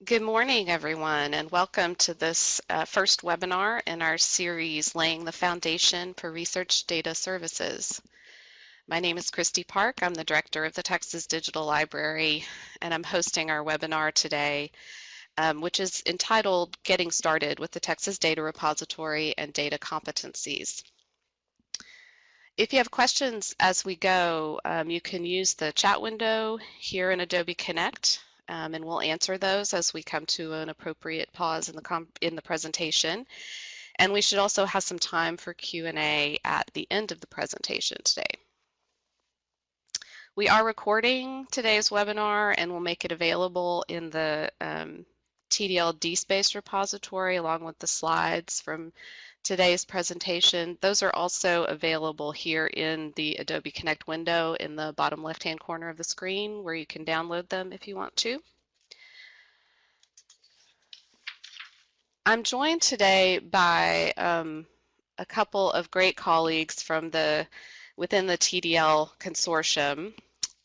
Good morning, everyone, and welcome to this first webinar in our series, Laying the Foundation for Research Data Services. My name is Christy Park. I'm the director of the Texas Digital Library, and I'm hosting our webinar today, which is entitled Getting Started with the Texas Data Repository and Data Competencies. If you have questions as we go, you can use the chat window here in Adobe Connect. And we'll answer those as we come to an appropriate pause in the presentation. And we should also have some time for Q&A at the end of the presentation today. We are recording today's webinar and we'll make it available in the TDL DSpace repository along with the slides from today's presentation. Those are also available here in the Adobe Connect window in the bottom left-hand corner of the screen where you can download them if you want to. I'm joined today by a couple of great colleagues from within the TDL consortium.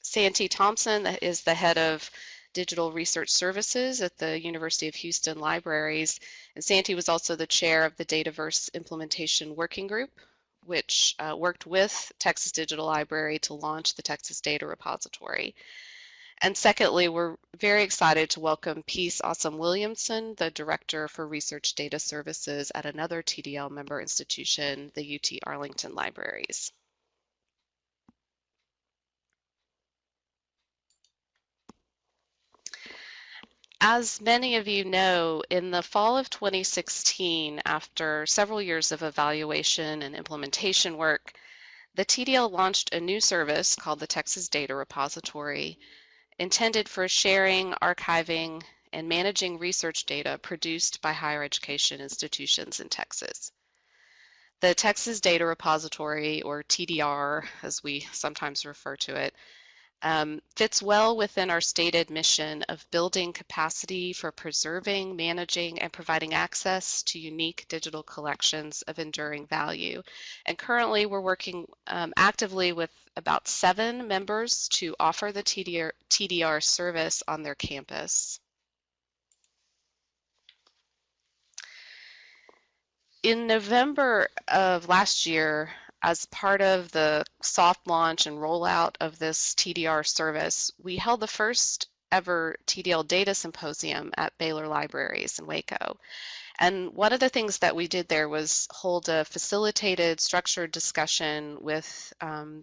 Santee Thompson is the head of Digital Research Services at the University of Houston Libraries, and Santee was also the chair of the Dataverse Implementation Working Group, which worked with Texas Digital Library to launch the Texas Data Repository. And secondly, we're very excited to welcome Peace Awesome-Williamson, the Director for Research Data Services at another TDL member institution, the UT Arlington Libraries. As many of you know, in the fall of 2016, after several years of evaluation and implementation work, the TDL launched a new service called the Texas Data Repository, intended for sharing, archiving, and managing research data produced by higher education institutions in Texas. The Texas Data Repository, or TDR as we sometimes refer to it, fits well within our stated mission of building capacity for preserving, managing, and providing access to unique digital collections of enduring value. And currently we're working actively with about 7 members to offer the TDR service on their campus. In November of last year, as part of the soft launch and rollout of this TDR service, we held the first ever TDL Data Symposium at Baylor Libraries in Waco. And one of the things that we did there was hold a facilitated, structured discussion with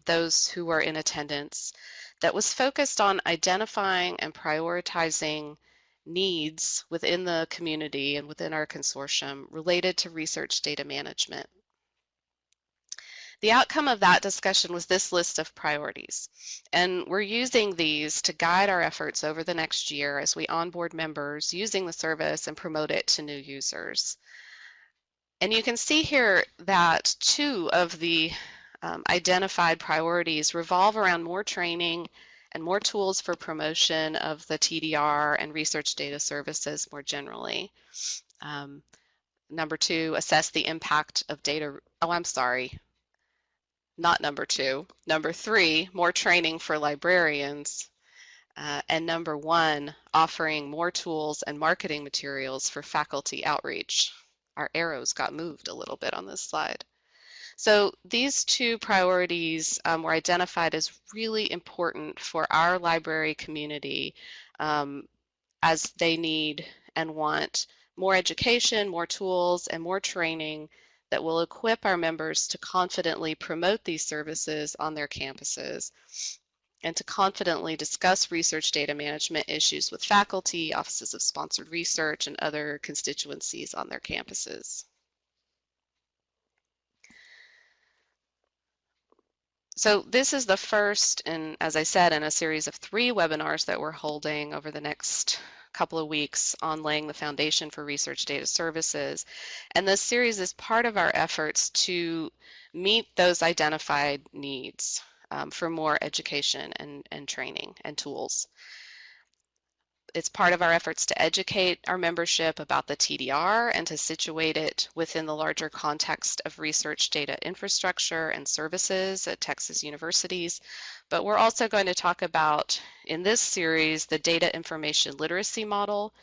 those who were in attendance that was focused on identifying and prioritizing needs within the community and within our consortium related to research data management. The outcome of that discussion was this list of priorities, and we're using these to guide our efforts over the next year as we onboard members using the service and promote it to new users. And you can see here that 2 of the identified priorities revolve around more training and more tools for promotion of the TDR and research data services more generally. Number 2, assess the impact of data, not number 2. Number 3, more training for librarians. And number 1, offering more tools and marketing materials for faculty outreach. Our arrows got moved a little bit on this slide. So these 2 priorities were identified as really important for our library community as they need and want more education, more tools, and more training that will equip our members to confidently promote these services on their campuses and to confidently discuss research data management issues with faculty, offices of sponsored research, and other constituencies on their campuses. So this is the first, and as I said, in a series of 3 webinars that we're holding over the next couple of weeks on laying the foundation for research data services. And this series is part of our efforts to meet those identified needs for more education and training and tools. It's part of our efforts to educate our membership about the TDR and to situate it within the larger context of research data infrastructure and services at Texas universities. But we're also going to talk about, in this series, the data information literacy model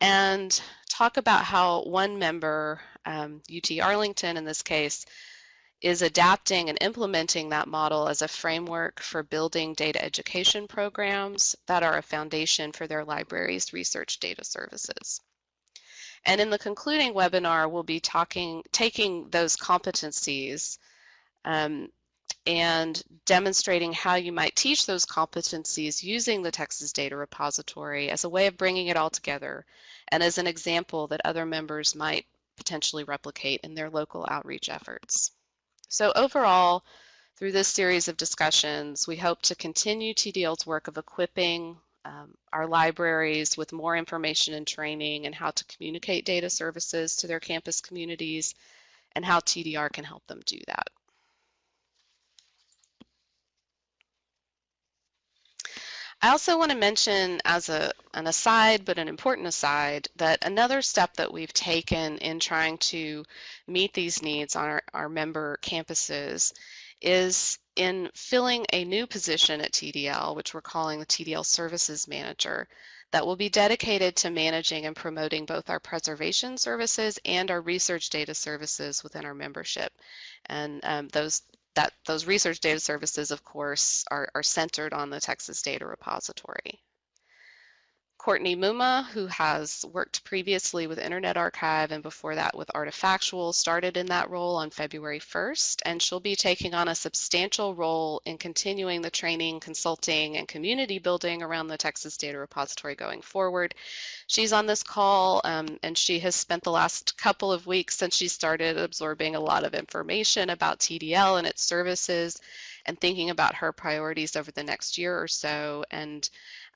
and talk about how one member, UT Arlington in this case, is adapting and implementing that model as a framework for building data education programs that are a foundation for their library's research data services. And in the concluding webinar, we'll be taking those competencies and demonstrating how you might teach those competencies using the Texas Data Repository as a way of bringing it all together and as an example that other members might potentially replicate in their local outreach efforts. So overall, through this series of discussions, we hope to continue TDL's work of equipping our libraries with more information and training and how to communicate data services to their campus communities and how TDR can help them do that. I also want to mention as an aside, but an important aside, that another step that we've taken in trying to meet these needs on our member campuses is in filling a new position at TDL, which we're calling the TDL Services Manager, that will be dedicated to managing and promoting both our preservation services and our research data services within our membership. And those research data services, of course, are centered on the Texas Data Repository. Courtney Muma, who has worked previously with Internet Archive and before that with Artifactual, started in that role on February 1st, and she'll be taking on a substantial role in continuing the training, consulting, and community building around the Texas Data Repository going forward. She's on this call, and she has spent the last couple of weeks since she started absorbing a lot of information about TDL and its services and thinking about her priorities over the next year or so. And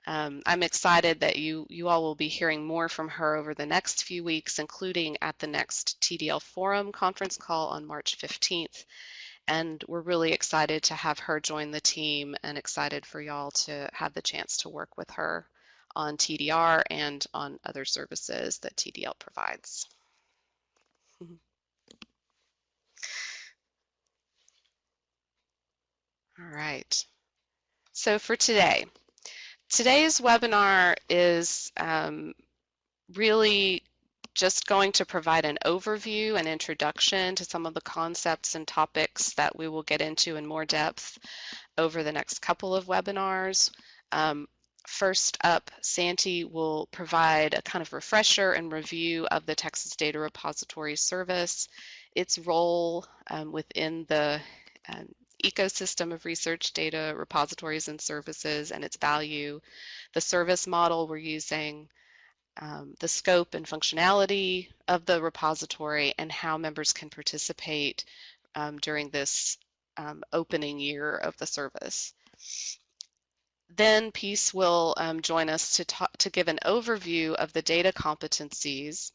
I'm excited that you all will be hearing more from her over the next few weeks, including at the next TDL Forum conference call on March 15th. And we're really excited to have her join the team and excited for y'all to have the chance to work with her on TDR and on other services that TDL provides. All right. So for today's webinar is really just going to provide an overview and introduction to some of the concepts and topics that we will get into in more depth over the next couple of webinars. First up, Santi will provide a kind of refresher and review of the Texas Data Repository service, its role within the ecosystem of research data repositories and services and its value, the service model we're using, the scope and functionality of the repository, and how members can participate during this opening year of the service. Then Peace will join us to give an overview of the data competencies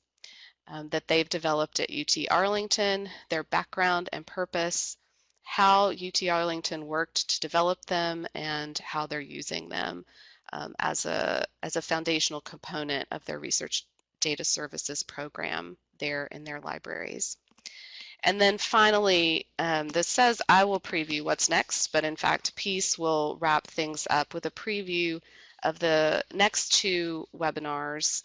that they've developed at UT Arlington, their background and purpose, how UT Arlington worked to develop them, and how they're using them as a foundational component of their research data services program there in their libraries. And then finally, this says I will preview what's next, but in fact, Peace will wrap things up with a preview of the next two webinars,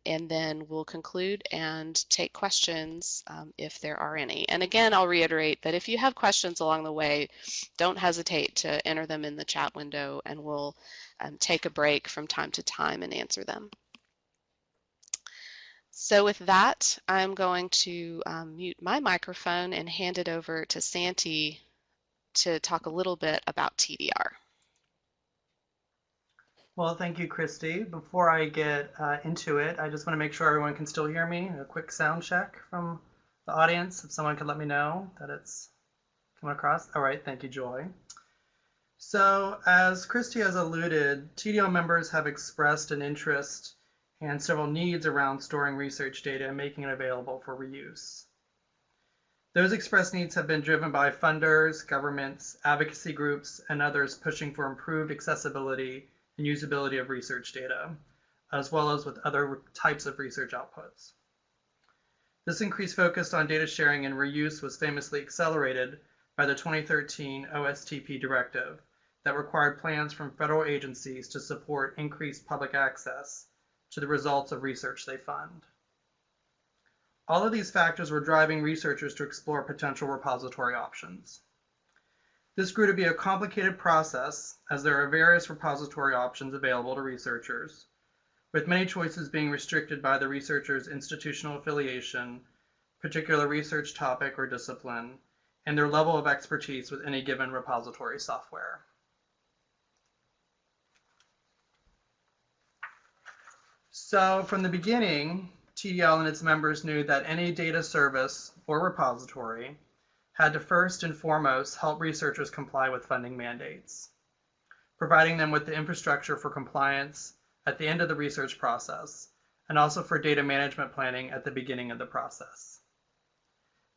and then we'll conclude and take questions if there are any. And again, I'll reiterate that if you have questions along the way, don't hesitate to enter them in the chat window, and we'll take a break from time to time and answer them. So with that, I'm going to mute my microphone and hand it over to Santi to talk a little bit about TDR. Well, thank you, Christy. Before I get into it, I just want to make sure everyone can still hear me. A quick sound check from the audience, if someone could let me know that it's coming across. All right, thank you, Joy. So as Christy has alluded, TDL members have expressed an interest and several needs around storing research data and making it available for reuse. Those expressed needs have been driven by funders, governments, advocacy groups, and others pushing for improved accessibility and usability of research data, as well as with other types of research outputs. This increased focus on data sharing and reuse was famously accelerated by the 2013 OSTP directive that required plans from federal agencies to support increased public access to the results of research they fund. All of these factors were driving researchers to explore potential repository options. This grew to be a complicated process, as there are various repository options available to researchers, with many choices being restricted by the researcher's institutional affiliation, particular research topic or discipline, and their level of expertise with any given repository software. So from the beginning, TDL and its members knew that any data service or repository had to first and foremost help researchers comply with funding mandates, providing them with the infrastructure for compliance at the end of the research process, and also for data management planning at the beginning of the process.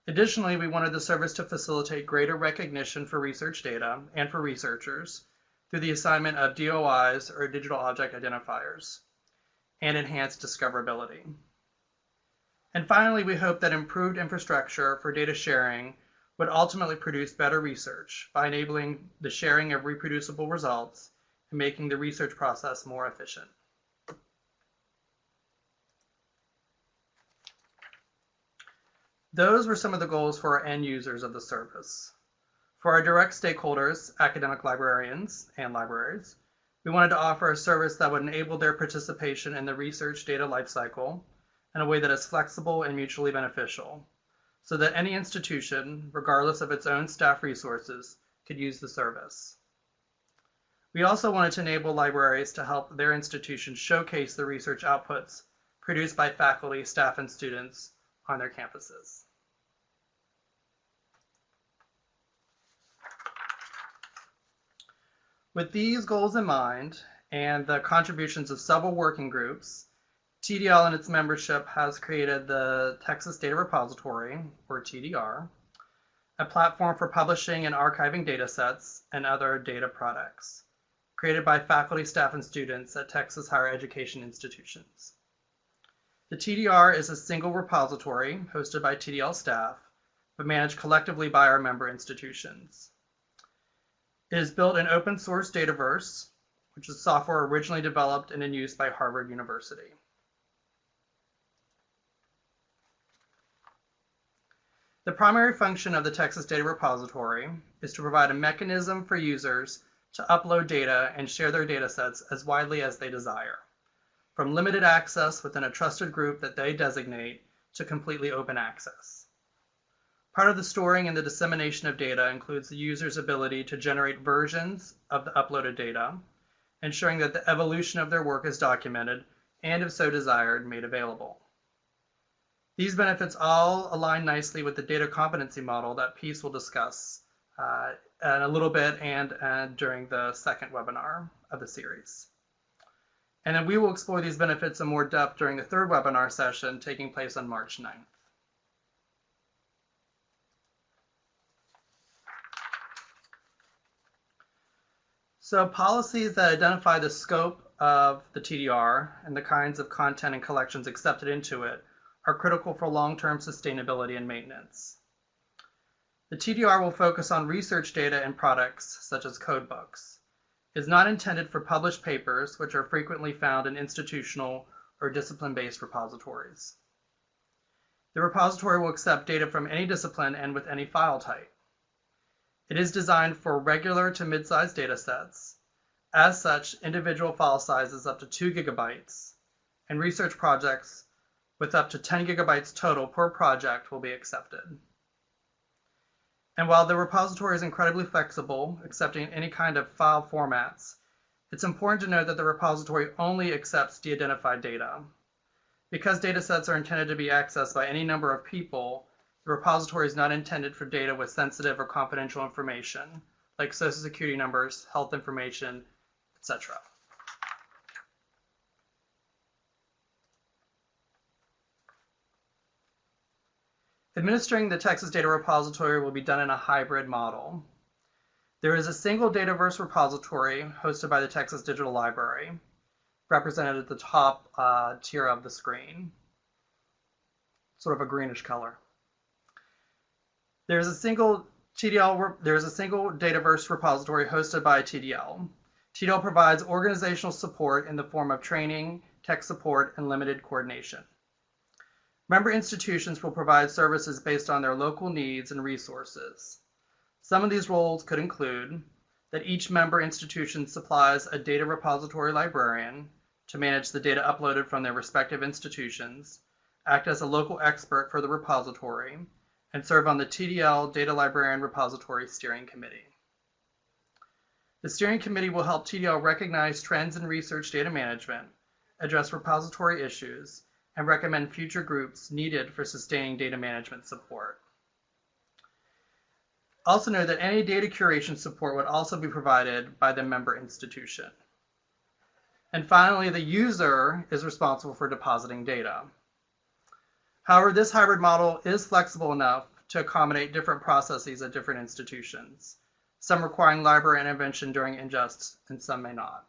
Additionally, we wanted the service to facilitate greater recognition for research data and for researchers through the assignment of DOIs, or digital object identifiers, and enhanced discoverability. And finally, we hope that improved infrastructure for data sharing would ultimately produce better research by enabling the sharing of reproducible results and making the research process more efficient. Those were some of the goals for our end users of the service. For our direct stakeholders, academic librarians and libraries, we wanted to offer a service that would enable their participation in the research data lifecycle in a way that is flexible and mutually beneficial, so that any institution, regardless of its own staff resources, could use the service. We also wanted to enable libraries to help their institutions showcase the research outputs produced by faculty, staff, and students on their campuses. With these goals in mind, and the contributions of several working groups, TDL and its membership has created the Texas Data Repository, or TDR, a platform for publishing and archiving datasets and other data products, created by faculty, staff, and students at Texas higher education institutions. The TDR is a single repository hosted by TDL staff, but managed collectively by our member institutions. It is built in open source Dataverse, which is software originally developed and in use by Harvard University. The primary function of the Texas Data Repository is to provide a mechanism for users to upload data and share their datasets as widely as they desire, from limited access within a trusted group that they designate to completely open access. Part of the storing and the dissemination of data includes the user's ability to generate versions of the uploaded data, ensuring that the evolution of their work is documented and, if so desired, made available. These benefits all align nicely with the data competency model that Peace will discuss in a little bit and during the second webinar of the series. And then we will explore these benefits in more depth during the third webinar session taking place on March 9th. So policies that identify the scope of the TDR and the kinds of content and collections accepted into it are critical for long-term sustainability and maintenance. The TDR will focus on research data and products such as codebooks. It is not intended for published papers, which are frequently found in institutional or discipline-based repositories. The repository will accept data from any discipline and with any file type. It is designed for regular to mid-sized data sets. As such, individual file sizes up to 2 gigabytes and research projects with up to 10 gigabytes total per project will be accepted. And while the repository is incredibly flexible, accepting any kind of file formats, it's important to note that the repository only accepts de-identified data. Because datasets are intended to be accessed by any number of people, the repository is not intended for data with sensitive or confidential information, like social security numbers, health information, etc. Administering the Texas Data Repository will be done in a hybrid model. There is a single Dataverse repository hosted by the Texas Digital Library, represented at the top tier of the screen, sort of a greenish color. There's a single Dataverse repository hosted by TDL. TDL provides organizational support in the form of training tech support, and limited coordination. Member institutions will provide services based on their local needs and resources. Some of these roles could include that each member institution supplies a data repository librarian to manage the data uploaded from their respective institutions, act as a local expert for the repository, and serve on the TDL Data Librarian Repository Steering Committee. The steering committee will help TDL recognize trends in research data management, address repository issues, and recommend future groups needed for sustaining data management support. Also know that any data curation support would also be provided by the member institution. And finally, the user is responsible for depositing data. However, this hybrid model is flexible enough to accommodate different processes at different institutions, some requiring library intervention during ingest and some may not.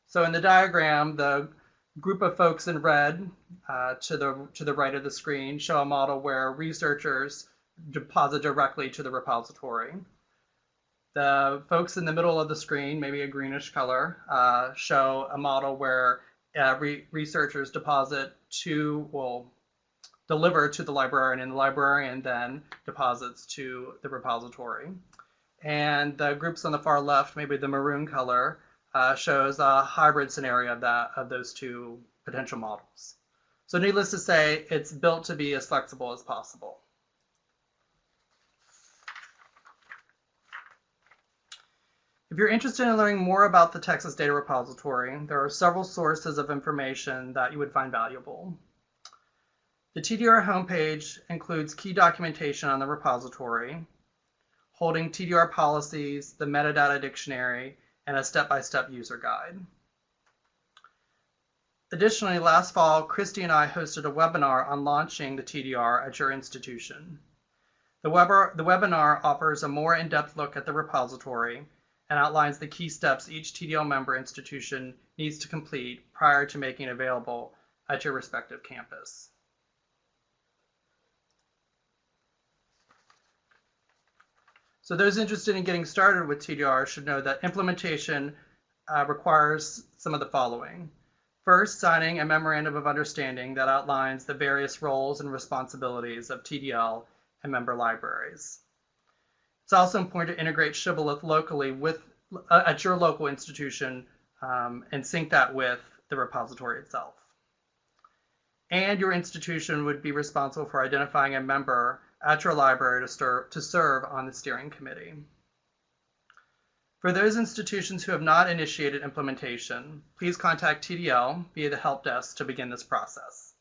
So in the diagram, the group of folks in red to the right of the screen show a model where researchers deposit directly to the repository. The folks in the middle of the screen, maybe a greenish color, show a model where researchers deliver to the librarian, and the librarian then deposits to the repository. And the groups on the far left, maybe the maroon color, shows a hybrid scenario of those two potential models. So needless to say, it's built to be as flexible as possible. If you're interested in learning more about the Texas Data Repository, there are several sources of information that you would find valuable. The TDR homepage includes key documentation on the repository, holding TDR policies, the metadata dictionary, and a step-by-step user guide. Additionally, last fall, Christy and I hosted a webinar on launching the TDR at your institution. The webinar offers a more in-depth look at the repository and outlines the key steps each TDL member institution needs to complete prior to making it available at your respective campus. So those interested in getting started with TDR should know that implementation requires some of the following. First, signing a memorandum of understanding that outlines the various roles and responsibilities of TDL and member libraries. It's also important to integrate Shibboleth locally at your local institution and sync that with the repository itself. And your institution would be responsible for identifying a member at your library to serve on the steering committee. For those institutions who have not initiated implementation, please contact TDL via the help desk to begin this process.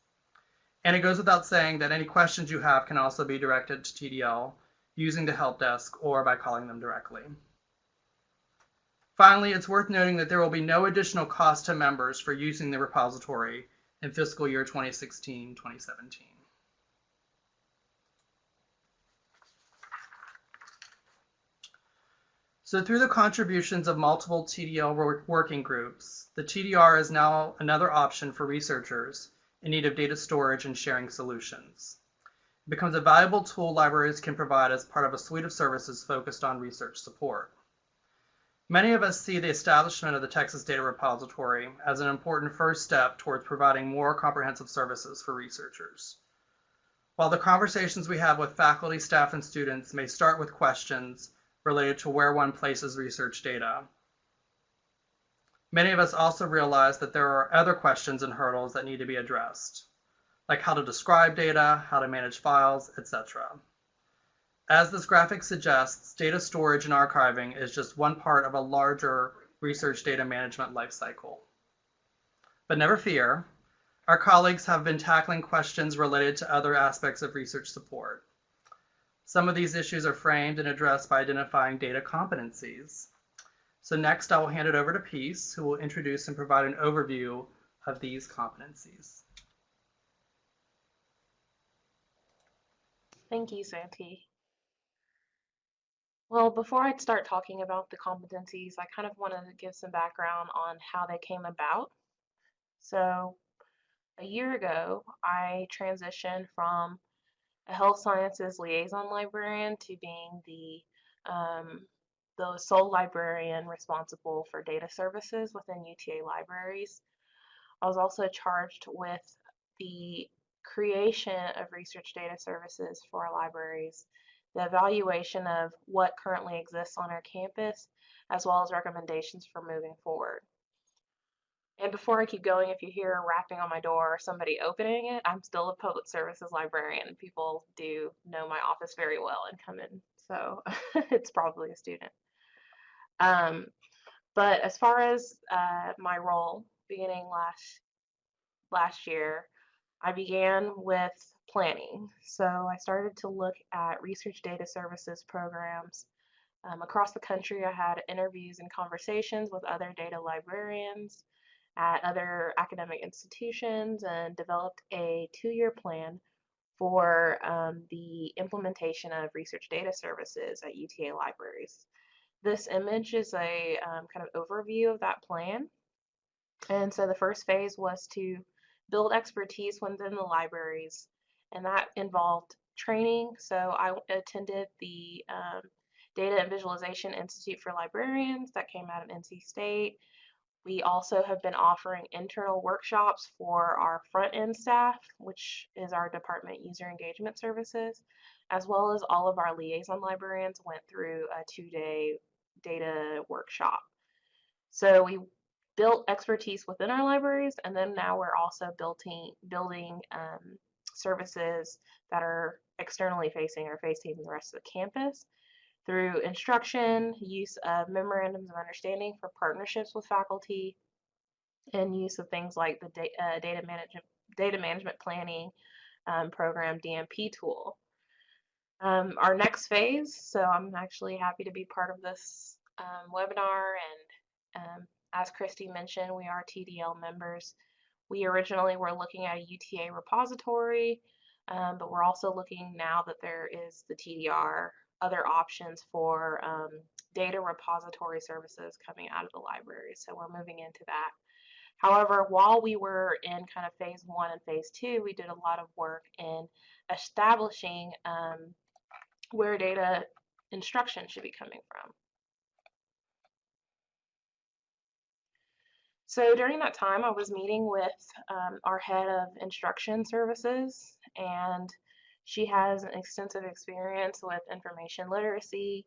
And it goes without saying that any questions you have can also be directed to TDL using the help desk or by calling them directly. Finally, it's worth noting that there will be no additional cost to members for using the repository in fiscal year 2016-2017. So through the contributions of multiple TDL working groups, the TDR is now another option for researchers in need of data storage and sharing solutions. It becomes a valuable tool libraries can provide as part of a suite of services focused on research support. Many of us see the establishment of the Texas Data Repository as an important first step towards providing more comprehensive services for researchers. While the conversations we have with faculty, staff, and students may start with questions related to where one places research data, many of us also realize that there are other questions and hurdles that need to be addressed, like how to describe data, how to manage files, etc. As this graphic suggests, data storage and archiving is just one part of a larger research data management lifecycle. But never fear, our colleagues have been tackling questions related to other aspects of research support. Some of these issues are framed and addressed by identifying data competencies. So next, I will hand it over to Peace, who will introduce and provide an overview of these competencies. Thank you, Santi. Well, before I start talking about the competencies, I kind of want to give some background on how they came about. So, a year ago, I transitioned from a health sciences liaison librarian to being the sole librarian responsible for data services within UTA libraries. I was also charged with the creation of research data services for our libraries, the evaluation of what currently exists on our campus, as well as recommendations for moving forward. And before I keep going, if you hear rapping on my door or somebody opening it, I'm still a public services librarian. People do know my office very well and come in, so it's probably a student. But as far as my role, beginning last year, I began with planning. So I started to look at research data services programs across the country. I had interviews and conversations with other data librarians at other academic institutions and developed a 2-year plan for the implementation of research data services at UTA libraries. This image is a kind of overview of that plan. And so the first phase was to build expertise within the libraries, and that involved training. So I attended the Data and Visualization Institute for Librarians that came out of NC State. We also have been offering internal workshops for our front end staff, which is our department user engagement services, as well as all of our liaison librarians went through a 2-day data workshop. So we built expertise within our libraries, and then now we're also building services that are externally facing or facing the rest of the campus through instruction, use of memorandums of understanding for partnerships with faculty, and use of things like the data management planning program DMP tool. Our next phase, so I'm actually happy to be part of this webinar, and as Christy mentioned, we are TDL members. We originally were looking at a UTA repository, but we're also looking now that there is the TDR, other options for data repository services coming out of the library. So we're moving into that. However, while we were in kind of phase 1 and phase 2, we did a lot of work in establishing where data instruction should be coming from. So during that time, I was meeting with our head of instruction services, and she has an extensive experience with information literacy,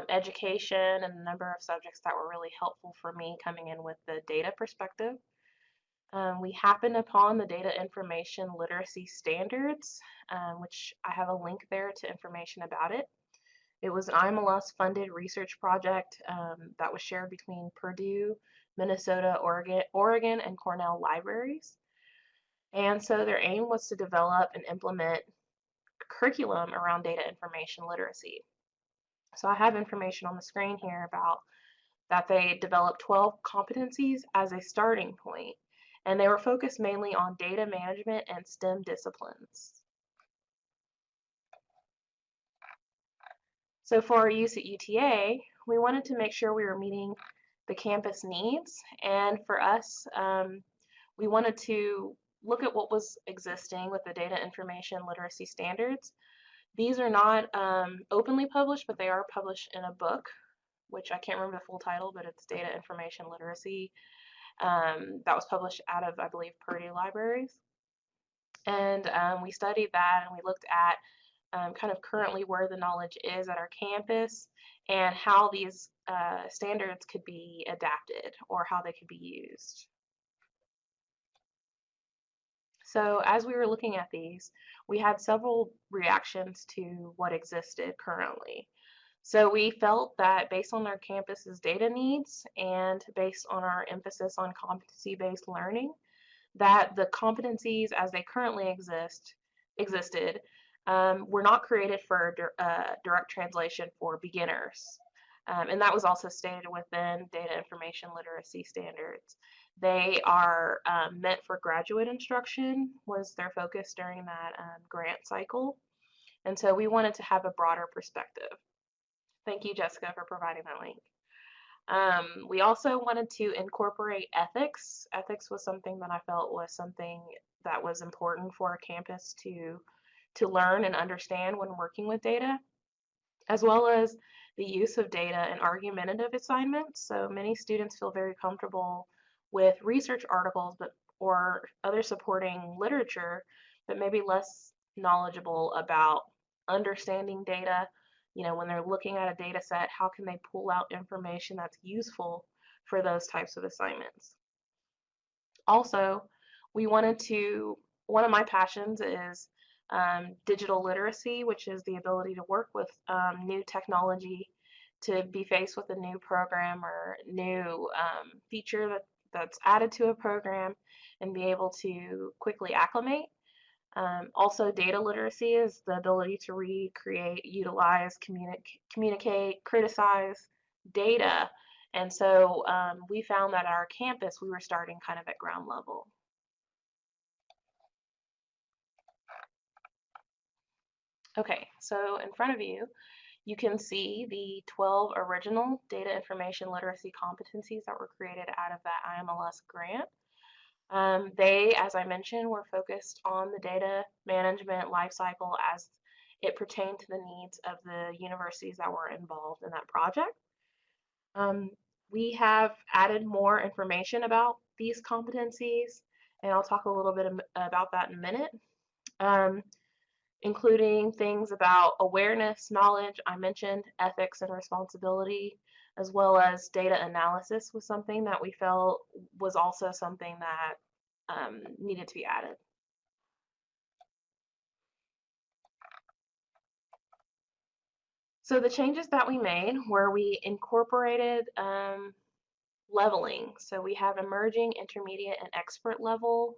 education, and a number of subjects that were really helpful for me coming in with the data perspective. We happened upon the data information literacy standards, which I have a link there to information about it. It was an IMLS funded research project that was shared between Purdue, Minnesota, Oregon, and Cornell libraries. And so their aim was to develop and implement curriculum around data information literacy. So I have information on the screen here about that they developed 12 competencies as a starting point, and they were focused mainly on data management and STEM disciplines. So for our use at UTA, we wanted to make sure we were meeting the campus needs, and for us, we wanted to look at what was existing with the data information literacy standards. These are not openly published, but they are published in a book, which I can't remember the full title, but it's Data Information Literacy. That was published out of, I believe, Purdue Libraries. And we studied that, and we looked at kind of currently where the knowledge is at our campus and how these standards could be adapted or how they could be used. So as we were looking at these, we had several reactions to what existed currently. So we felt that based on our campus's data needs and based on our emphasis on competency-based learning, that the competencies as they currently existed were not created for direct translation for beginners. And that was also stated within data information literacy standards. They are meant for graduate instruction, was their focus during that grant cycle. And so we wanted to have a broader perspective. Thank you, Jessica, for providing that link. We also wanted to incorporate ethics. Ethics was something that I felt was something that was important for a campus to learn and understand when working with data, as well as the use of data in argumentative assignments. So many students feel very comfortable with research articles, but or other supporting literature, but maybe less knowledgeable about understanding data. You know, when they're looking at a data set, how can they pull out information that's useful for those types of assignments? Also, one of my passions is digital literacy, which is the ability to work with new technology to be faced with a new program or new feature that's added to a program and be able to quickly acclimate. Also, data literacy is the ability to read, create, utilize, communicate, criticize data. And so we found that at our campus, we were starting kind of at ground level. Okay, so in front of you, you can see the 12 original data information literacy competencies that were created out of that IMLS grant. They, as I mentioned, were focused on the data management lifecycle as it pertained to the needs of the universities that were involved in that project. We have added more information about these competencies, and I'll talk a little bit about that in a minute, including things about awareness, knowledge, I mentioned ethics and responsibility, as well as data analysis was something that we felt was also something that needed to be added. So the changes that we made were we incorporated leveling. So we have emerging, intermediate, and expert level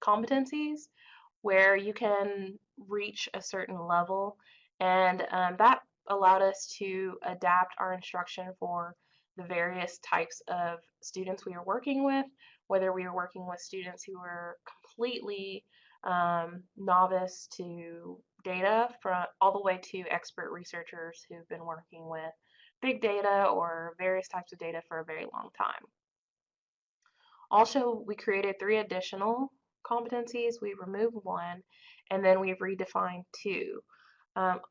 competencies where you can reach a certain level, and that allowed us to adapt our instruction for the various types of students we were working with, whether we were working with students who were completely novice to data from all the way to expert researchers who've been working with big data or various types of data for a very long time. Also, we created 3 additional competencies. We removed 1, and then we've redefined 2.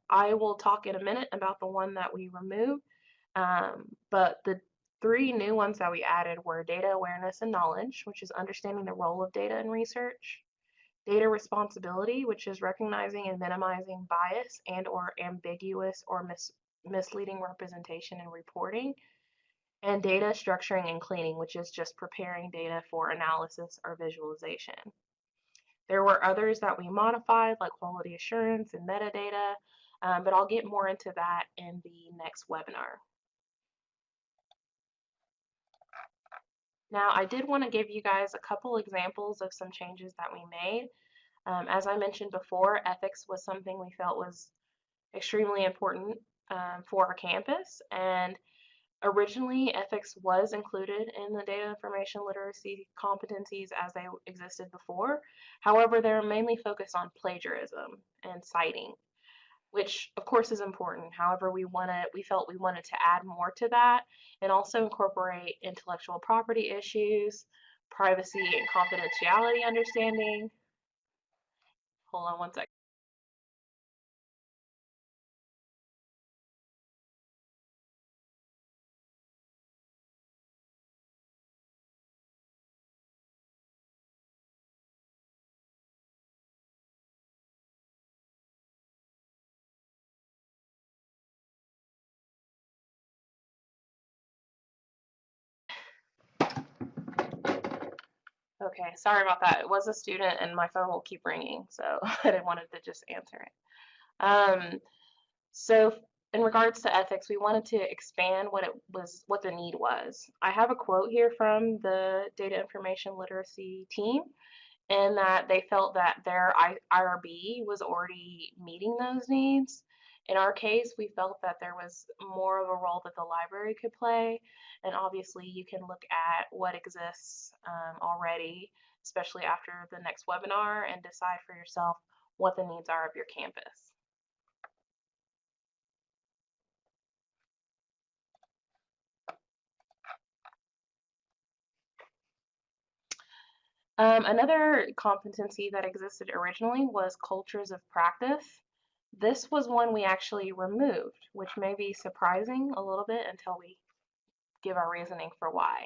I will talk in a minute about the one that we removed, but the 3 new ones that we added were data awareness and knowledge, which is understanding the role of data in research, data responsibility, which is recognizing and minimizing bias and or ambiguous or misleading representation and reporting, and data structuring and cleaning, which is just preparing data for analysis or visualization. There were others that we modified, like quality assurance and metadata, but I'll get more into that in the next webinar. Now, I did want to give you guys a couple examples of some changes that we made. As I mentioned before, ethics was something we felt was extremely important for our campus, and originally ethics was included in the data information literacy competencies as they existed before. However, they're mainly focused on plagiarism and citing, which of course is important. However, we felt we wanted to add more to that and also incorporate intellectual property issues, privacy and confidentiality understanding. Hold on one second. Okay, sorry about that. It was a student and my phone will keep ringing, so I didn't want to just answer it. So in regards to ethics, we wanted to expand what the need was. I have a quote here from the data information literacy team, and that they felt that their IRB was already meeting those needs. In our case, we felt that there was more of a role that the library could play, and obviously you can look at what exists already, especially after the next webinar, and decide for yourself what the needs are of your campus. Another competency that existed originally was cultures of practice. This was one we actually removed, which may be surprising a little bit until we give our reasoning for why.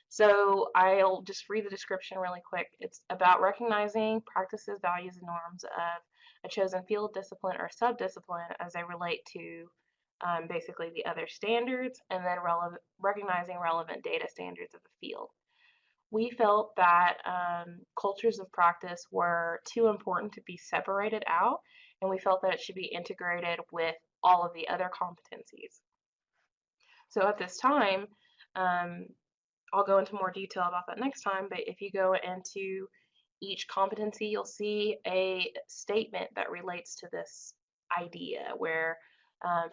So I'll just read the description really quick. It's about recognizing practices, values, and norms of a chosen field, discipline, or subdiscipline as they relate to basically the other standards, and then recognizing relevant data standards of the field. We felt that cultures of practice were too important to be separated out, and we felt that it should be integrated with all of the other competencies. So at this time, um, I'll go into more detail about that next time, but if you go into each competency, you'll see a statement that relates to this idea where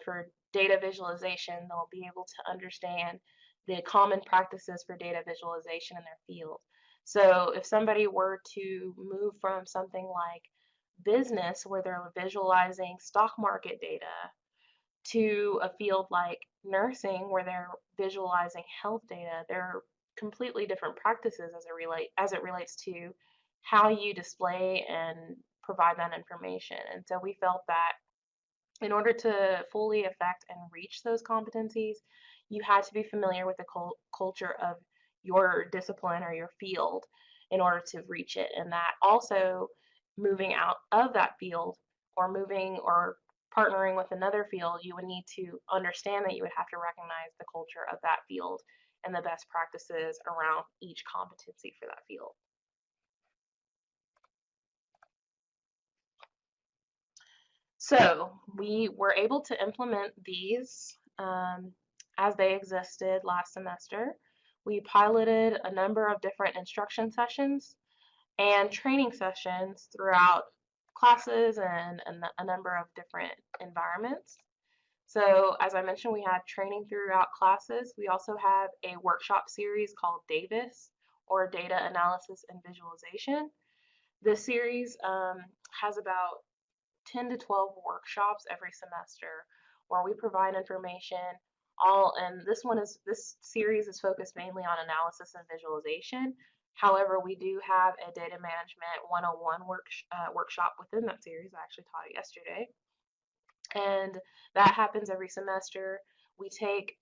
for data visualization, they'll be able to understand the common practices for data visualization in their field. So if somebody were to move from something like business where they're visualizing stock market data to a field like nursing where they're visualizing health data, they're completely different practices as it relates to how you display and provide that information. And so we felt that in order to fully affect and reach those competencies, you had to be familiar with the culture of your discipline or your field in order to reach it. And that also moving out of that field or moving or partnering with another field, you would need to understand that you would have to recognize the culture of that field and the best practices around each competency for that field. So we were able to implement these as they existed last semester. We piloted a number of different instruction sessions and training sessions throughout classes and a number of different environments. So as I mentioned, we had training throughout classes. We also have a workshop series called DAVIS, or Data Analysis and Visualization. This series has about 10 to 12 workshops every semester where we provide information and this series is focused mainly on analysis and visualization. However, we do have a data management 101 workshop within that series. I actually taught it yesterday, and that happens every semester. We take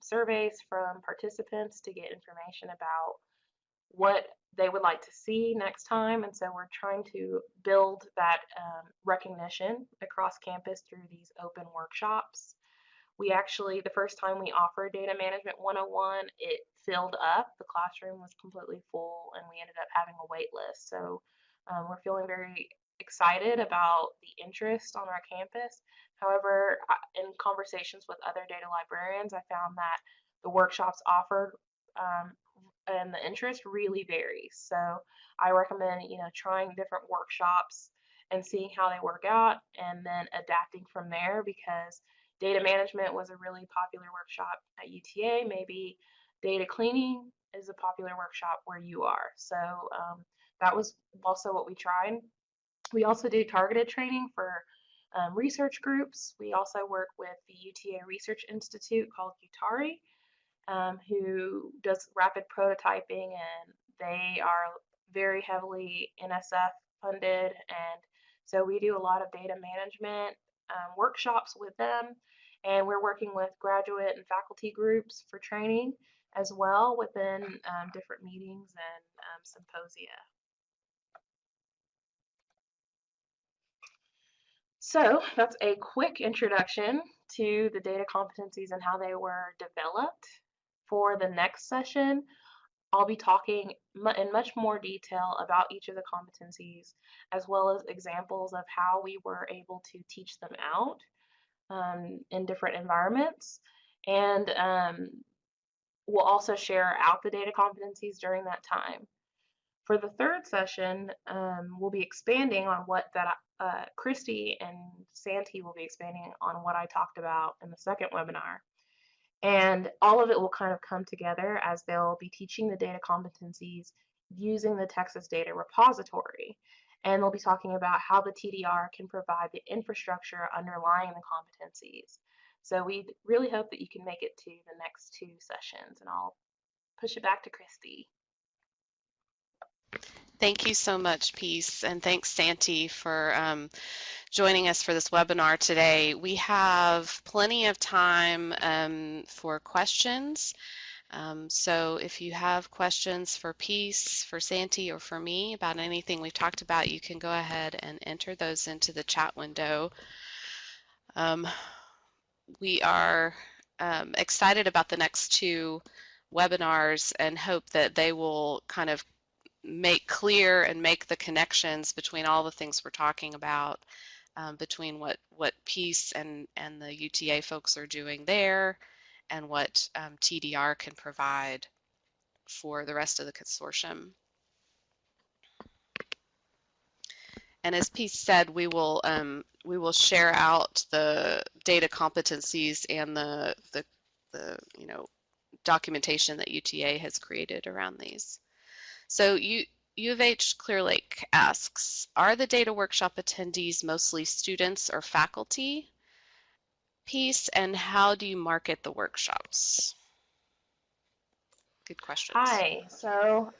surveys from participants to get information about what they would like to see next time. And so we're trying to build that recognition across campus through these open workshops. We actually, the first time we offered Data Management 101, it filled up. The classroom was completely full and we ended up having a wait list. So we're feeling very excited about the interest on our campus. However, in conversations with other data librarians, I found that the workshops offered and the interest really varies. So I recommend, trying different workshops and seeing how they work out and then adapting from there, because data management was a really popular workshop at UTA. Maybe data cleaning is a popular workshop where you are. So that was also what we tried. We also do targeted training for research groups. We also work with the UTA Research Institute called UTARI, who does rapid prototyping, and they are very heavily NSF funded, and so we do a lot of data management workshops with them, and we're working with graduate and faculty groups for training as well within different meetings and symposia. So that's a quick introduction to the data competencies and how they were developed. For the next session, I'll be talking in much more detail about each of the competencies, as well as examples of how we were able to teach them out in different environments. And we'll also share out the data competencies during that time. For the third session, we'll be expanding on what Christy and Santi will be expanding on what I talked about in the second webinar. And all of it will kind of come together as they'll be teaching the data competencies using the Texas Data Repository. And they'll be talking about how the TDR can provide the infrastructure underlying the competencies. So we really hope that you can make it to the next two sessions, and I'll push it back to Christy. Thank you so much, Peace, and thanks, Santi, for joining us for this webinar today. We have plenty of time for questions. So if you have questions for Peace, for Santi, or for me about anything we've talked about, you can go ahead and enter those into the chat window. We are excited about the next two webinars and hope that they will kind of make clear and make the connections between all the things we're talking about, between what Peace and the UTA folks are doing there and what TDR can provide for the rest of the consortium. And as Peace said, we will share out the data competencies and the documentation that UTA has created around these. So U of H Clear Lake asks, are the data workshop attendees mostly students or faculty? Peace, and how do you market the workshops? Good questions. Hi. So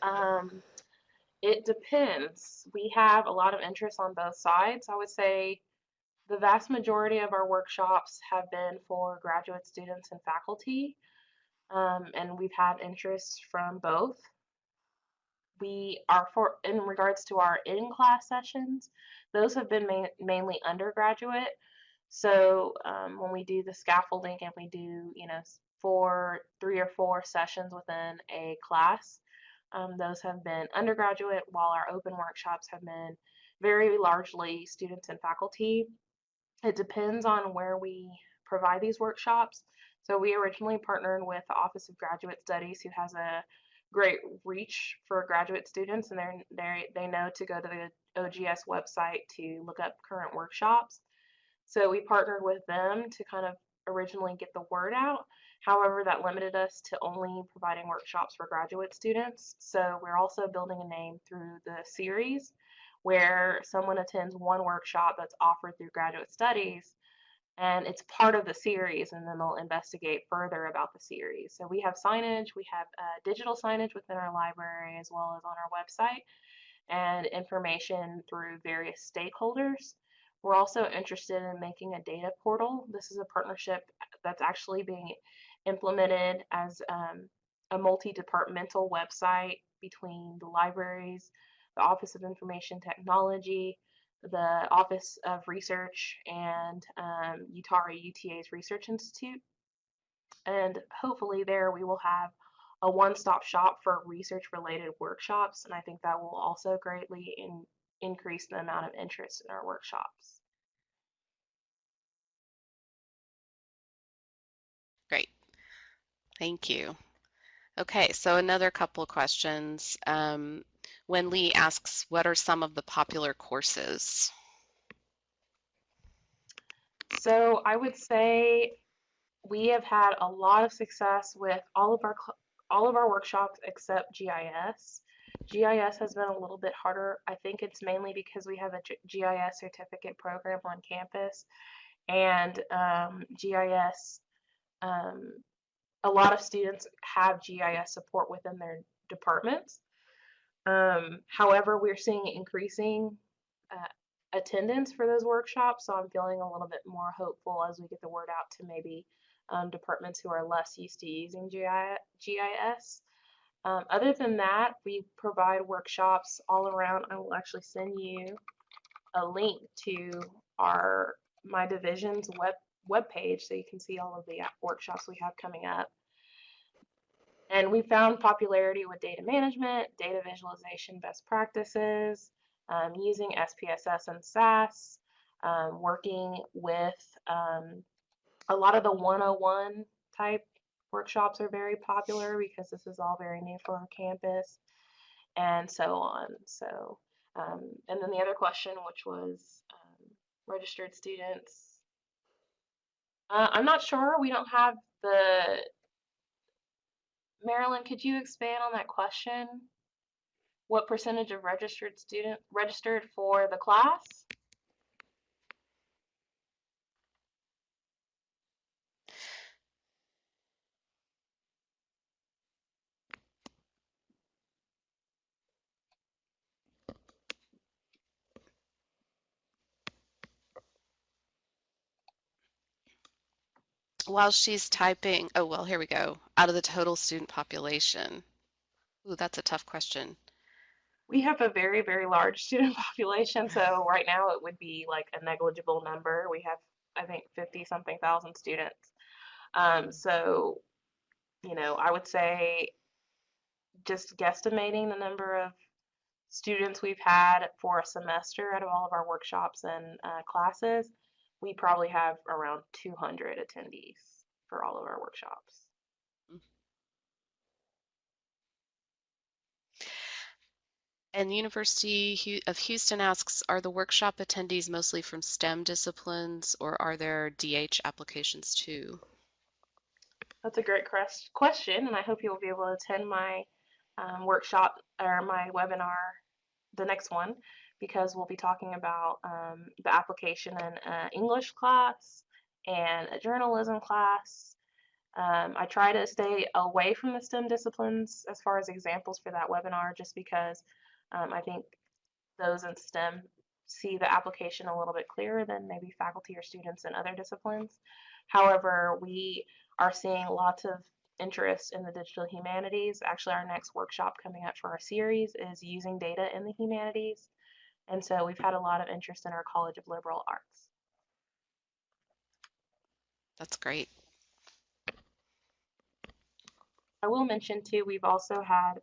it depends. We have a lot of interest on both sides. I would say the vast majority of our workshops have been for graduate students and faculty, and we've had interest from both. We are in regards to our in-class sessions, those have been mainly undergraduate. So when we do the scaffolding and we do, 3 or 4 sessions within a class, those have been undergraduate, while our open workshops have been very largely students and faculty. It depends on where we provide these workshops. So we originally partnered with the Office of Graduate Studies, who has a great reach for graduate students, and they know to go to the OGS website to look up current workshops. So we partnered with them to kind of originally get the word out. However, that limited us to only providing workshops for graduate students. So we're also building a name through the series, where someone attends one workshop that's offered through graduate studies, and it's part of the series, and then they'll investigate further about the series. So we have signage, we have digital signage within our library as well as on our website, and information through various stakeholders. We're also interested in making a data portal. This is a partnership that's actually being implemented as a multi-departmental website between the libraries, the Office of Information Technology, the Office of Research, and UTA's Research Institute. And hopefully there we will have a one-stop shop for research-related workshops, and I think that will also greatly increase the amount of interest in our workshops. Great. Thank you. Okay, so another couple of questions. When Lee asks, what are some of the popular courses? So I would say we have had a lot of success with all of our workshops except GIS. GIS has been a little bit harder. I think it's mainly because we have a GIS certificate program on campus, and GIS, a lot of students have GIS support within their departments. However, we're seeing increasing attendance for those workshops, so I'm feeling a little bit more hopeful as we get the word out to maybe departments who are less used to using GIS. Other than that, we provide workshops all around. I will actually send you a link to my division's web page so you can see all of the workshops we have coming up. And we found popularity with data management, data visualization best practices, using SPSS and SAS, working with a lot of the 101 type workshops are very popular because this is all very new for our campus, and so on. So, and then the other question, which was registered students. I'm not sure. We don't have the. Marilyn, could you expand on that question? What percentage of registered for the class? While she's typing, oh, well, here we go. Out of the total student population. Ooh, that's a tough question. We have a very, very large student population, so right now it would be like a negligible number. We have, I think, 50 something thousand students. So, I would say just guesstimating the number of students we've had for a semester out of all of our workshops and classes, we probably have around 200 attendees for all of our workshops. And University of Houston asks, are the workshop attendees mostly from STEM disciplines or are there DH applications too? That's a great question, and I hope you'll be able to attend my workshop or my webinar, the next one, because we'll be talking about the application in an English class and a journalism class. I try to stay away from the STEM disciplines as far as examples for that webinar, just because I think those in STEM see the application a little bit clearer than maybe faculty or students in other disciplines. However, we are seeing lots of interest in the digital humanities. Actually, our next workshop coming up for our series is using data in the humanities. And so we've had a lot of interest in our College of Liberal Arts. That's great. I will mention too, we've also had,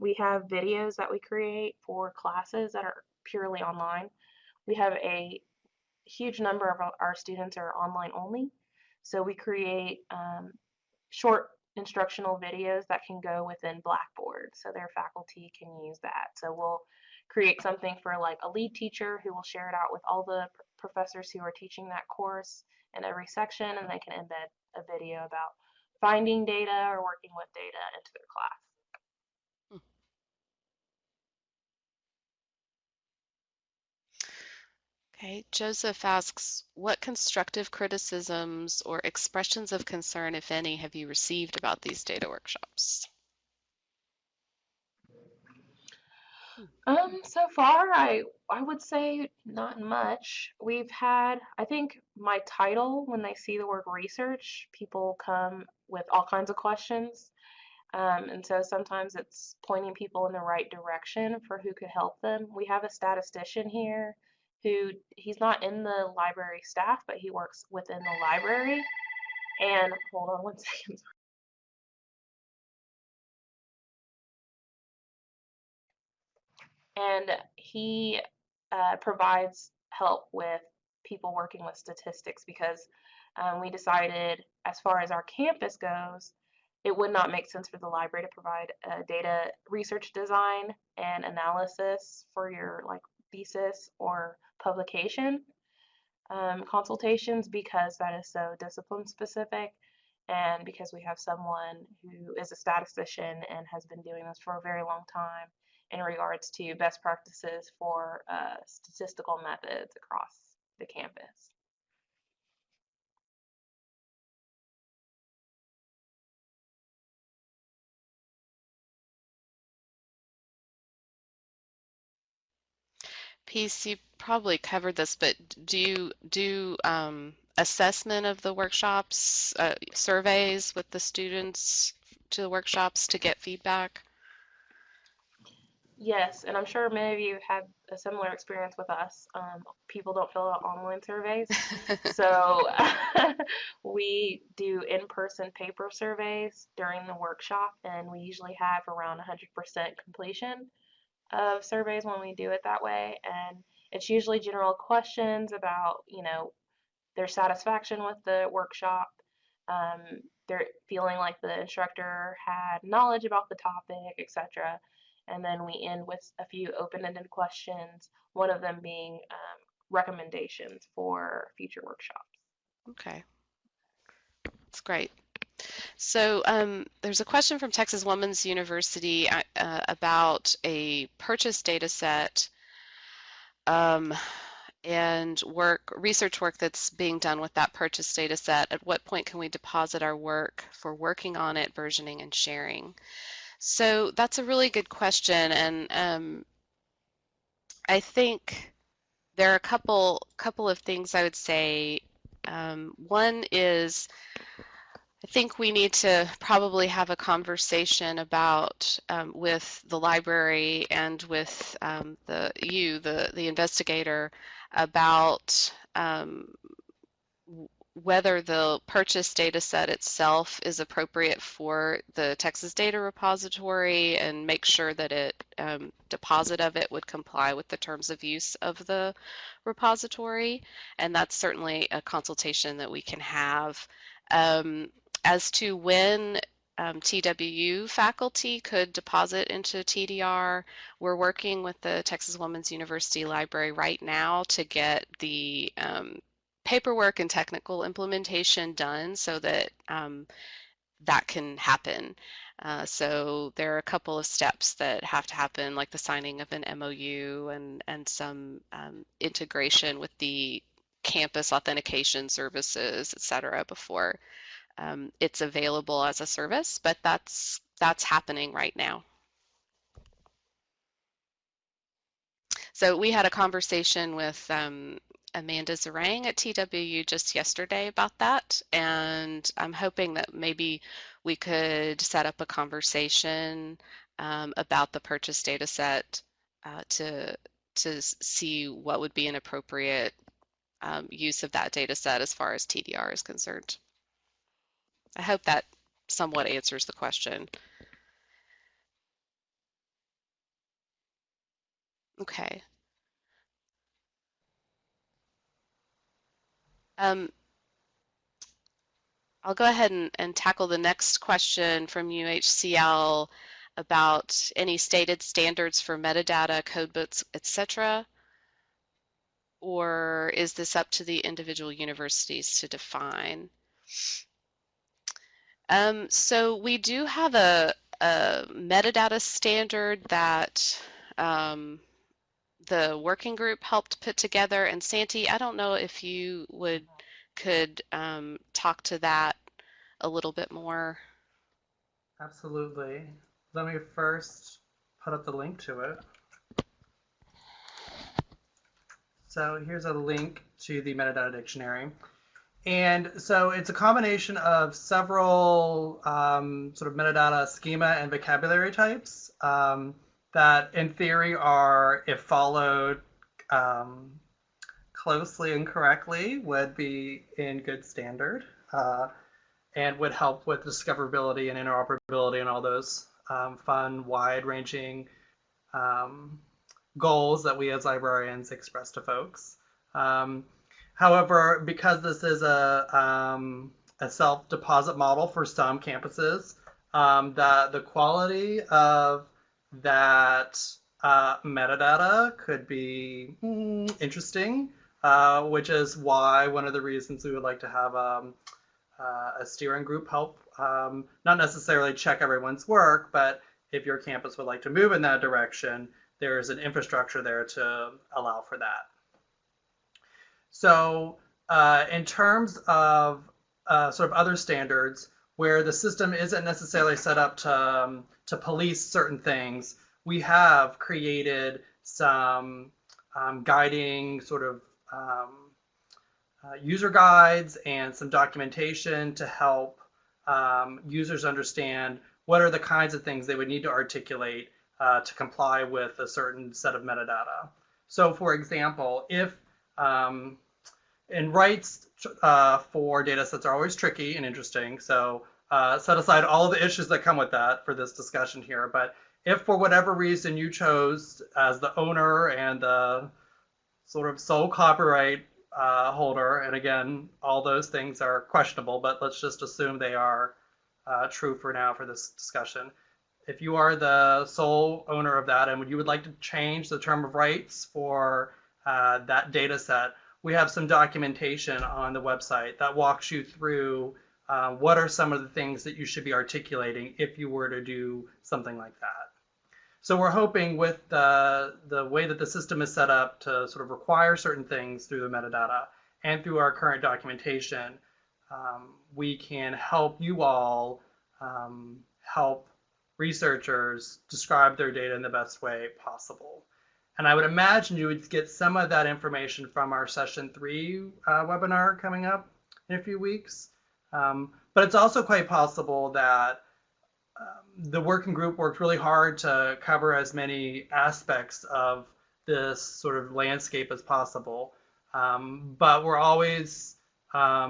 we have videos that we create for classes that are purely online. We have a huge number of our students are online only. So we create short instructional videos that can go within Blackboard so their faculty can use that. So we'll create something for like a lead teacher who will share it out with all the professors who are teaching that course in every section, and they can embed a video about finding data or working with data into their class. Okay, Joseph asks, what constructive criticisms or expressions of concern, if any, have you received about these data workshops? So far, I would say not much. We've had, I think my title, when they see the word research, people come with all kinds of questions. And so sometimes it's pointing people in the right direction for who could help them. We have a statistician here who he's not in the library staff, but he works within the library. And hold on one second. And he provides help with people working with statistics because we decided, as far as our campus goes, it would not make sense for the library to provide data research design and analysis for your like thesis or publication consultations because that is so discipline specific and because we have someone who is a statistician and has been doing this for a very long time in regards to best practices for statistical methods across the campus. Peace, you probably covered this, but do you do assessment of the workshops, surveys with the students to the workshops to get feedback? Yes, and I'm sure many of you have a similar experience with us. People don't fill out online surveys. So we do in-person paper surveys during the workshop, and we usually have around 100% completion of surveys when we do it that way. And it's usually general questions about, their satisfaction with the workshop. They're feeling like the instructor had knowledge about the topic, etc. And then we end with a few open-ended questions, one of them being recommendations for future workshops. Okay, that's great. So there's a question from Texas Women's University about a purchase data set and research work that's being done with that purchase data set. At what point can we deposit our work for working on it, versioning, and sharing? So that's a really good question, and I think there are a couple of things I would say One is, I think we need to probably have a conversation about with the library and with the investigator, about whether the purchase data set itself is appropriate for the Texas Data Repository, and make sure that deposit of it would comply with the terms of use of the repository. And that's certainly a consultation that we can have. As to when TWU faculty could deposit into TDR, we're working with the Texas Women's University Library right now to get the paperwork and technical implementation done so that that can happen. So there are a couple of steps that have to happen, like the signing of an MOU and some integration with the campus authentication services, et cetera, before it's available as a service, but that's happening right now. So we had a conversation with Amanda Zarang at TWU just yesterday about that, and I'm hoping that maybe we could set up a conversation about the purchase data set to see what would be an appropriate use of that data set as far as TDR is concerned. I hope that somewhat answers the question. Okay. I'll go ahead and tackle the next question from UHCL about any stated standards for metadata, codebooks, etc., or is this up to the individual universities to define? So we do have a metadata standard that the working group helped put together, and Santi, I don't know if you could talk to that a little bit more. Absolutely. Let me first put up the link to it. So here's a link to the metadata dictionary. And so it's a combination of several sort of metadata schema and vocabulary types that in theory are, if followed closely and correctly, would be in good standard and would help with discoverability and interoperability and all those fun, wide-ranging goals that we as librarians express to folks. However, because this is a self-deposit model for some campuses, the quality of that metadata could be interesting, which is why one of the reasons we would like to have a steering group help, not necessarily check everyone's work, but if your campus would like to move in that direction, there's an infrastructure there to allow for that. So in terms of sort of other standards where the system isn't necessarily set up to police certain things, we have created some guiding sort of user guides and some documentation to help users understand what are the kinds of things they would need to articulate to comply with a certain set of metadata. So for example, if and rights for data sets are always tricky and interesting, so set aside all of the issues that come with that for this discussion here, but if for whatever reason you chose as the owner and the sort of sole copyright holder, and again, all those things are questionable, but let's just assume they are true for now for this discussion. If you are the sole owner of that and you would like to change the term of rights for that data set, we have some documentation on the website that walks you through what are some of the things that you should be articulating if you were to do something like that. So we're hoping with the way that the system is set up to sort of require certain things through the metadata and through our current documentation, we can help you all help researchers describe their data in the best way possible. And I would imagine you would get some of that information from our session 3 webinar coming up in a few weeks. But it's also quite possible that the working group worked really hard to cover as many aspects of this sort of landscape as possible. But we're always, I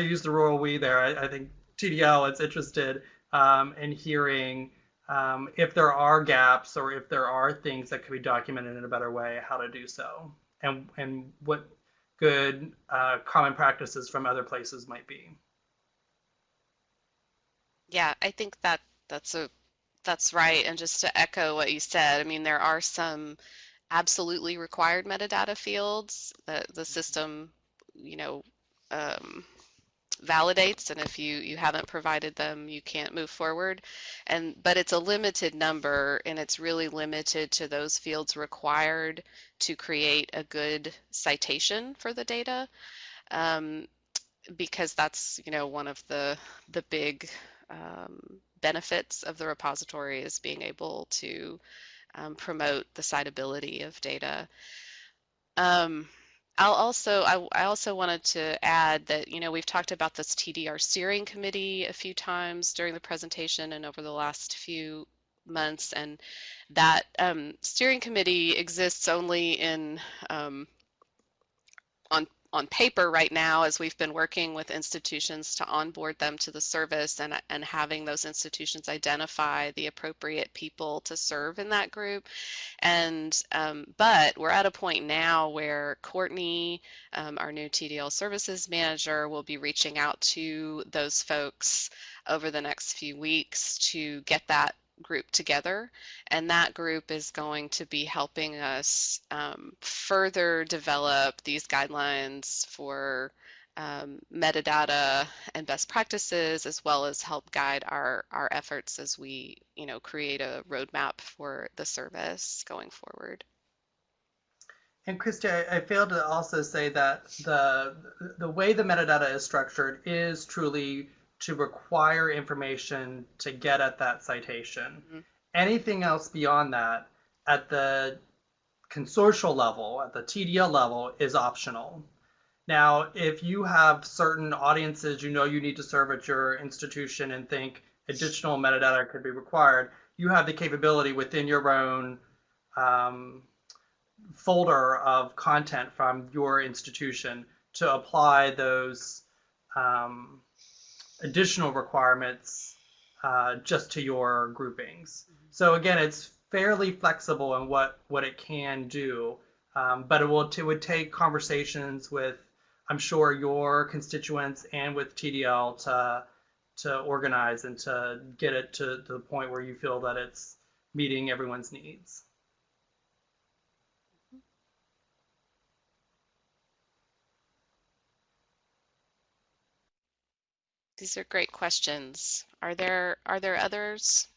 use the royal we there. I think TDL is interested in hearing if there are gaps or if there are things that could be documented in a better way, how to do so, and what good common practices from other places might be. Yeah, I think that's right. And just to echo what you said, I mean, there are some absolutely required metadata fields that the system, you know, um, validates, and if you haven't provided them, you can't move forward. But it's a limited number, and it's really limited to those fields required to create a good citation for the data, um, because that's, one of the big benefits of the repository is being able to promote the citability of data. Um, I also wanted to add that, we've talked about this TDR steering committee a few times during the presentation and over the last few months, and that steering committee exists only um, on paper right now, as we've been working with institutions to onboard them to the service, and having those institutions identify the appropriate people to serve in that group. And but we're at a point now where Courtney, our new TDL Services Manager, will be reaching out to those folks over the next few weeks to get that group together, and that group is going to be helping us further develop these guidelines for metadata and best practices, as well as help guide our efforts as we, create a roadmap for the service going forward. And Christy, I failed to also say that the way the metadata is structured is truly to require information to get at that citation. Mm-hmm. Anything else beyond that at the consortial level, at the TDL level, is optional. Now, if you have certain audiences you need to serve at your institution and think additional metadata could be required, you have the capability within your own folder of content from your institution to apply those additional requirements just to your groupings. So again, it's fairly flexible in what it can do, but it would take conversations with, I'm sure, your constituents and with TDL to organize and to get it to the point where you feel that it's meeting everyone's needs. These are great questions. Are there others?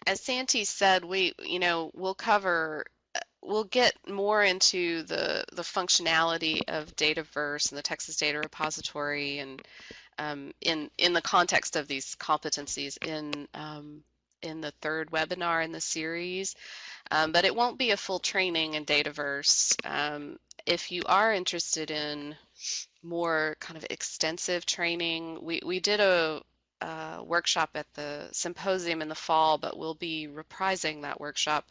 As Santi said, we'll get more into the functionality of Dataverse and the Texas Data Repository, and in the context of these competencies in the third webinar in the series, but it won't be a full training in Dataverse. If you are interested in more kind of extensive training, we did a workshop at the symposium in the fall, but we'll be reprising that workshop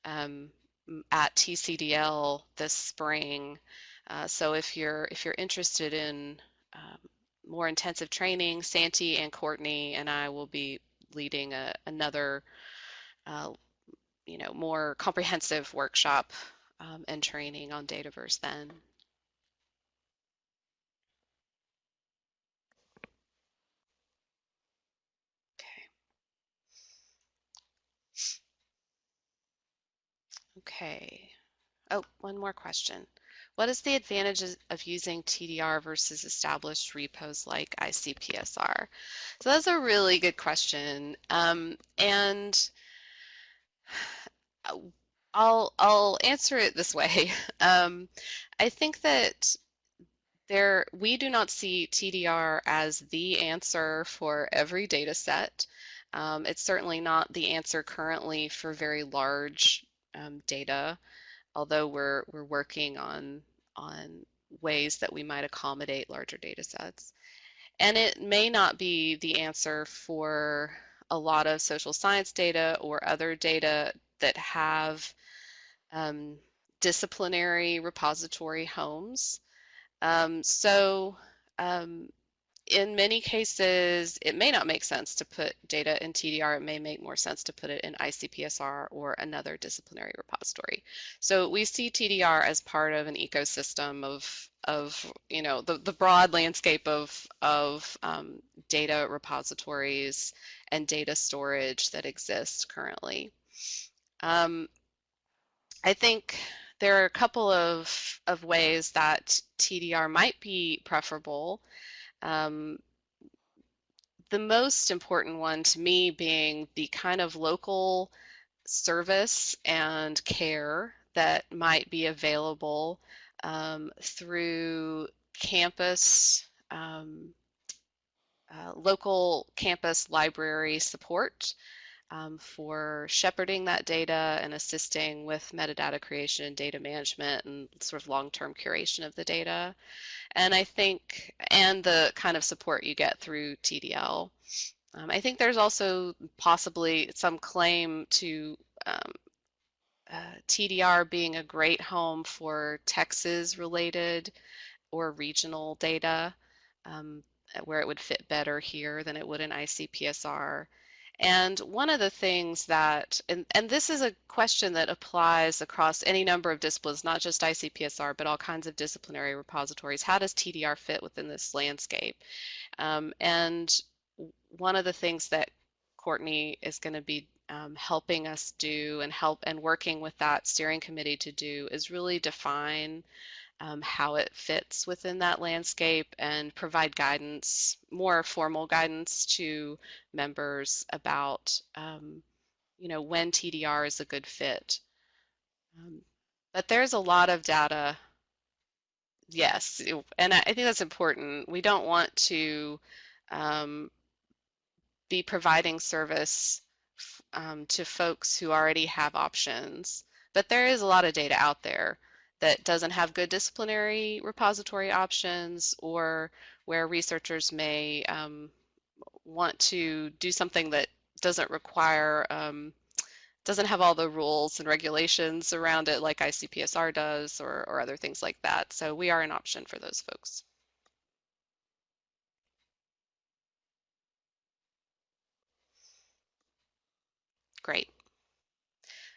at TCDL this spring. So if you're interested in more intensive training, Santi and Courtney and I will be leading another more comprehensive workshop and training on Dataverse then. Okay. Oh, one more question. What is the advantages of using TDR versus established repos like ICPSR? So that's a really good question. And I'll answer it this way. I think that we do not see TDR as the answer for every data set. It's certainly not the answer currently for very large data, although we're working on ways that we might accommodate larger data sets. And it may not be the answer for a lot of social science data or other data that have um, disciplinary repository homes. So in many cases, it may not make sense to put data in TDR. It may make more sense to put it in ICPSR or another disciplinary repository. So we see TDR as part of an ecosystem of the broad landscape of data repositories and data storage that exists currently. I think there are a couple of ways that TDR might be preferable. Um, the most important one to me being the kind of local service and care that might be available through campus, local campus library support for shepherding that data and assisting with metadata creation and data management and sort of long-term curation of the data. And I think, and the kind of support you get through TDL. I think there's also possibly some claim to TDR being a great home for Texas-related or regional data, um, where it would fit better here than it would in ICPSR. And one of the things that, and this is a question that applies across any number of disciplines, not just ICPSR, but all kinds of disciplinary repositories. How does TDR fit within this landscape? And one of the things that Courtney is going to be helping us do and working with that steering committee to do is really define how it fits within that landscape and provide guidance, more formal guidance to members about, when TDR is a good fit. But there's a lot of data, yes, and I think that's important. We don't want to um, be providing service to folks who already have options, but there is a lot of data out there that doesn't have good disciplinary repository options, or where researchers may want to do something that doesn't require, doesn't have all the rules and regulations around it like ICPSR does, or other things like that. So we are an option for those folks. Great.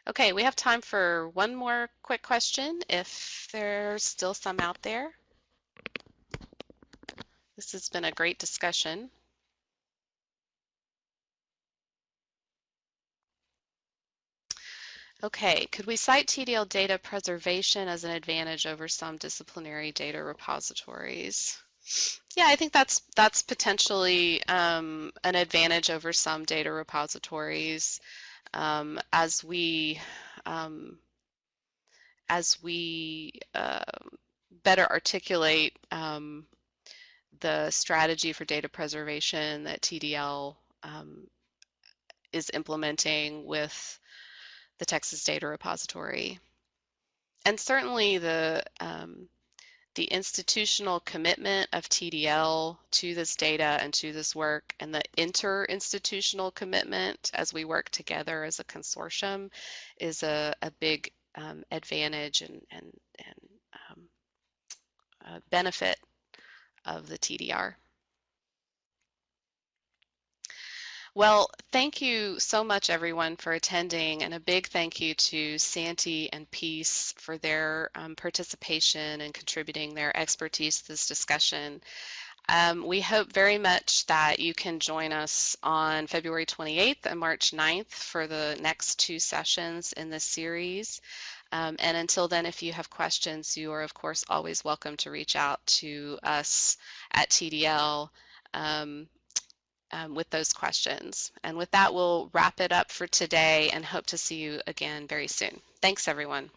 Okay, we have time for one more quick question if there's still some out there. This has been a great discussion. Okay, could we cite TDL data preservation as an advantage over some disciplinary data repositories? Yeah, I think that's potentially an advantage over some data repositories as we better articulate the strategy for data preservation that TDL is implementing with the Texas Data Repository. And certainly the institutional commitment of TDL to this data and to this work, and the inter-institutional commitment as we work together as a consortium, is a big advantage and benefit of the TDR. Well, thank you so much, everyone, for attending, and a big thank you to Santi and Peace for their participation and contributing their expertise to this discussion. We hope very much that you can join us on February 28th and March 9th for the next two sessions in this series. And until then, if you have questions, you are, of course, always welcome to reach out to us at TDL with those questions. And with that, we'll wrap it up for today and hope to see you again very soon. Thanks, everyone.